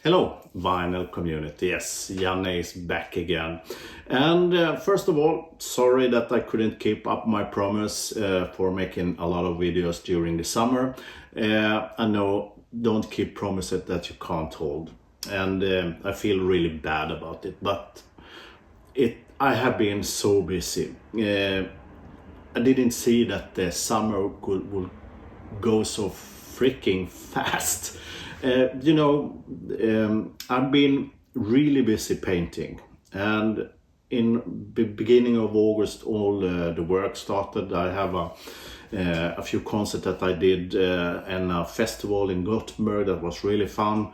Hello, vinyl community. Yes, Janne is back again. And first of all, sorry that I couldn't keep up my promise for making a lot of videos during the summer. I know, don't keep promises that you can't hold. And I feel really bad about it, but I have been so busy. I didn't see that the summer would go so freaking fast. I've been really busy painting, and in the beginning of August all the work started. I have a few concerts that I did and a festival in Gothenburg that was really fun,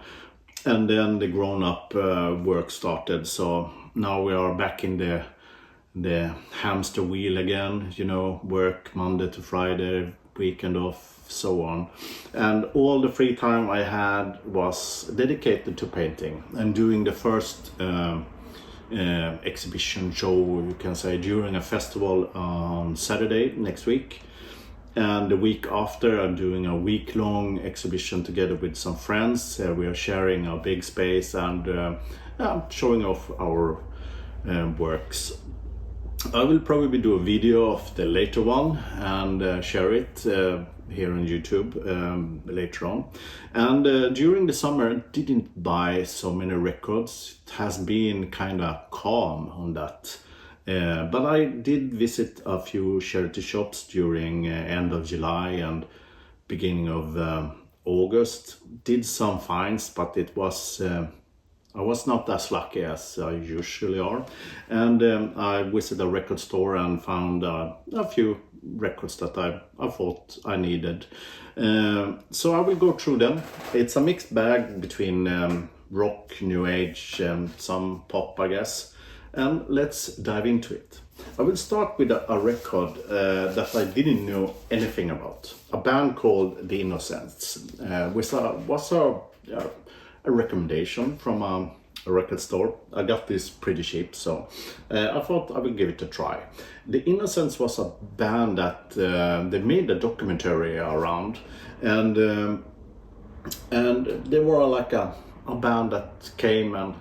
and then the grown-up work started. So now we are back in the hamster wheel again, work Monday to Friday, weekend off, so on. And all the free time I had was dedicated to painting and doing the first exhibition show, you can say, during a festival on Saturday next week. And the week after, I'm doing a week-long exhibition together with some friends. We are sharing a big space and showing off our works. I will probably do a video of the later one and share it here on YouTube later on. And during the summer I didn't buy so many records. It has been kind of calm on that. But I did visit a few charity shops during end of July and beginning of August. Did some finds, but it was I was not as lucky as I usually are. And I visited a record store and found a few records that I thought I needed. So I will go through them. It's a mixed bag between rock, new age, and some pop, I guess. And let's dive into it. I will start with a record that I didn't know anything about. A band called The Innocents, which was a recommendation from a record store. I got this pretty cheap, so I thought I would give it a try. The Innocents was a band that they made a documentary around, and they were like a band that came and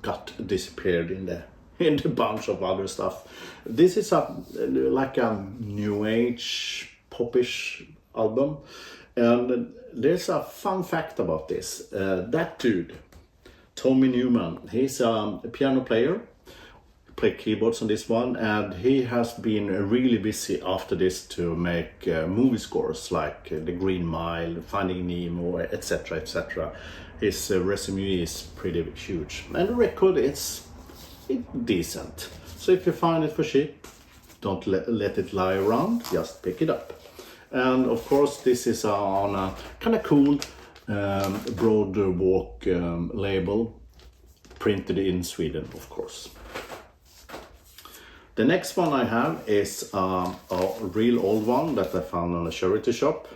got disappeared in the bunch of other stuff. This is like a new age popish album. And there's a fun fact about this. That dude, Tommy Newman, he's a piano player, played keyboards on this one, and he has been really busy after this to make movie scores like The Green Mile, Finding Nemo, etc., etc. His resume is pretty huge. And the record, it's decent. So if you find it for cheap, don't let it lie around, just pick it up. And of course this is on a kind of cool Broad Walk label, printed in Sweden, of course. The next one I have is a real old one that I found on a charity shop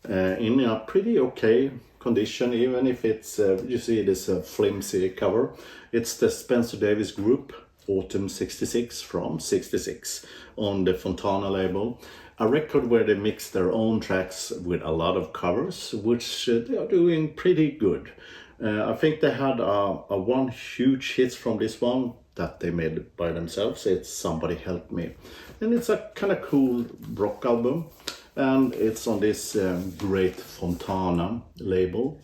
in a pretty okay condition, even if it's, you see this flimsy cover. It's the Spencer Davis Group Autumn 66 from 66 on the Fontana label. A record where they mix their own tracks with a lot of covers, which they are doing pretty good. I think they had a one huge hit from this one that they made by themselves. It's Somebody Help Me. And it's a kind of cool rock album. And it's on this great Fontana label,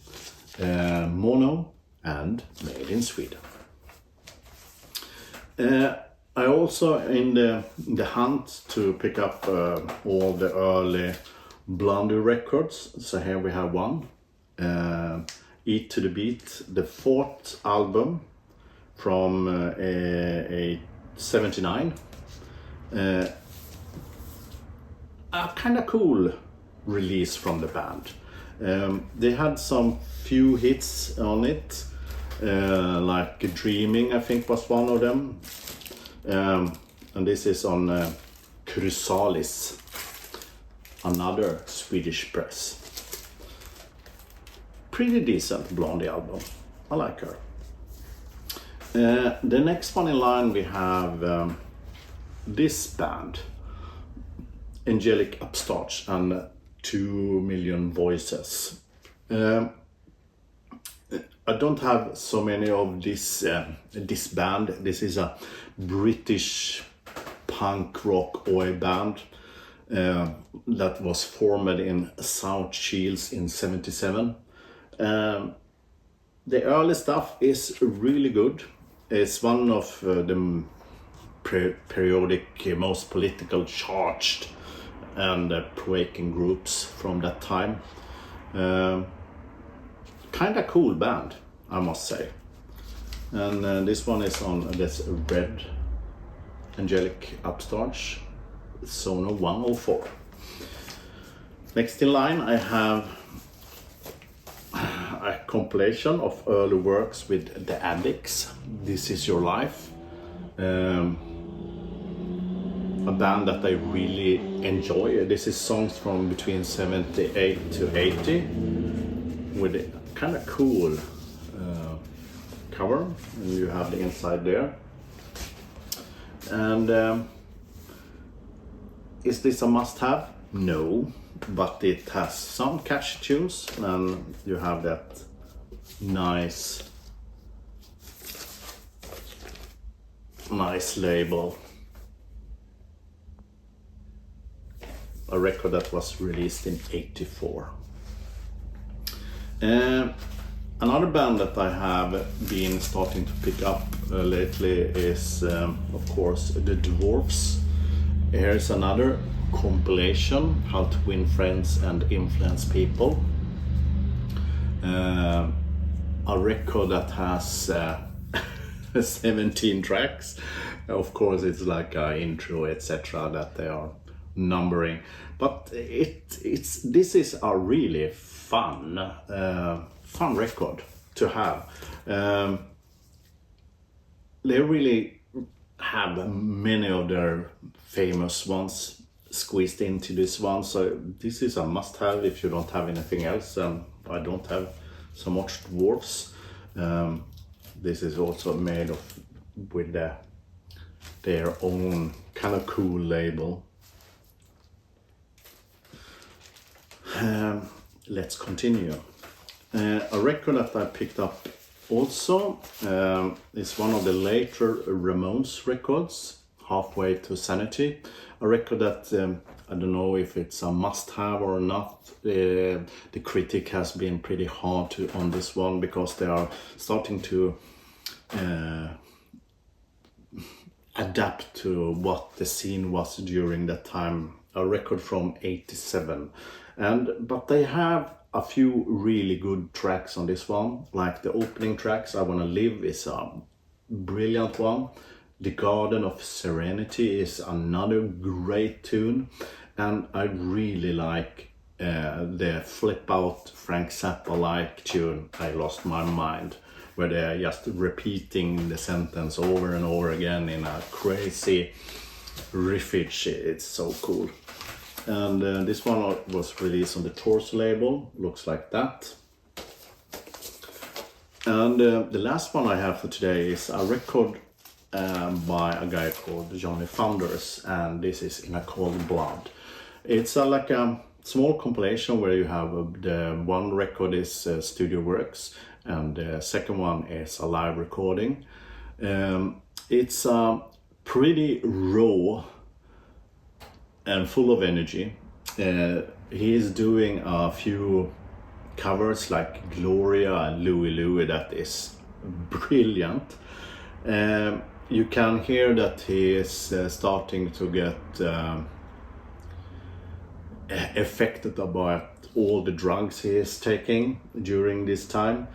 mono and made in Sweden. I also in the hunt to pick up all the early Blondie records. So here we have one, Eat to the Beat, the fourth album from a 79. A kind of cool release from the band. They had some few hits on it, like Dreaming, I think, was one of them. And this is on Chrysalis, another Swedish press. Pretty decent Blondie album. I like her. The next one in line we have this band, Angelic Upstarts and 2 Million Voices. I don't have so many of this band. This is a British punk rock oi band that was formed in South Shields in '77. The early stuff is really good. It's one of the periodic most political charged and pro-awakening groups from that time. Kind of cool band, I must say. And this one is on this red angelic upstarts, Sono 104. Next in line I have a compilation of early works with the Addicts. This Is Your Life. A band that I really enjoy. This is songs from between 78 to 80 with a kind of cool cover, and you have the inside there. And is this a must-have? No, but it has some catchy tunes, and you have that nice label. A record that was released in '84. Another band that I have been starting to pick up lately is, of course, the Dwarfs. Here's another compilation, How to Win Friends and Influence People. A record that has 17 tracks. Of course, it's like an intro, etc. that they are numbering, but this is a really fun record to have. They really have many of their famous ones squeezed into this one, so this is a must-have if you don't have anything else. I don't have so much Dwarfs. This is also made with their own kind of cool label. Let's continue. A record that I picked up also is one of the later Ramones records, Halfway to Sanity. A record that I don't know if it's a must-have or not. The critic has been pretty hard on this one because they are starting to adapt to what the scene was during that time. A record from '87. But they have a few really good tracks on this one, like the opening tracks. I Wanna Live is a brilliant one. The Garden of Serenity is another great tune, and I really like the flip out Frank Zappa-like tune, I Lost My Mind, where they're just repeating the sentence over and over again in a crazy riffage. It's so cool. And this one was released on the Torso label, looks like that. And the last one I have for today is a record by a guy called Johnny Thunders, and this is In a Cold Blood. It's like a small compilation where you have the one record is studio works, and the second one is a live recording. It's pretty raw and full of energy. He is doing a few covers like Gloria and Louie Louie that is brilliant. You can hear that he is starting to get affected by all the drugs he is taking during this time.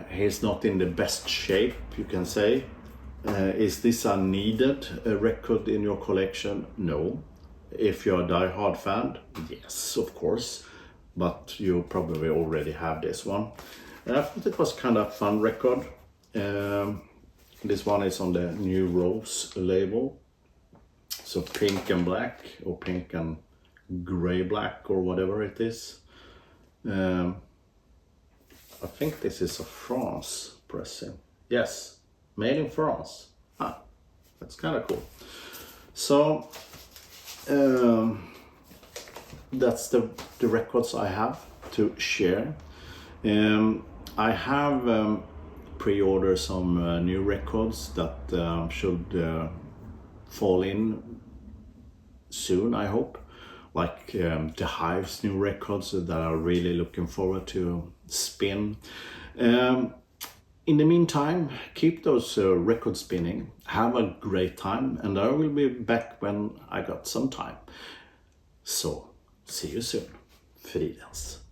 He's not in the best shape, you can say. Is this a needed record in your collection? No. If you're a die-hard fan, yes, of course, but you probably already have this one. I thought it was kind of a fun record. This one is on the New Rose label, so pink and black, or pink and gray black, or whatever it is. I think this is a France pressing. Yes, made in France. That's kind of cool. So that's the records I have to share. I have pre-ordered some new records that should fall in soon, I hope. Like the Hive's new records that I'm really looking forward to spin. In the meantime, keep those records spinning, have a great time, and I will be back when I got some time. So, see you soon. Fridens.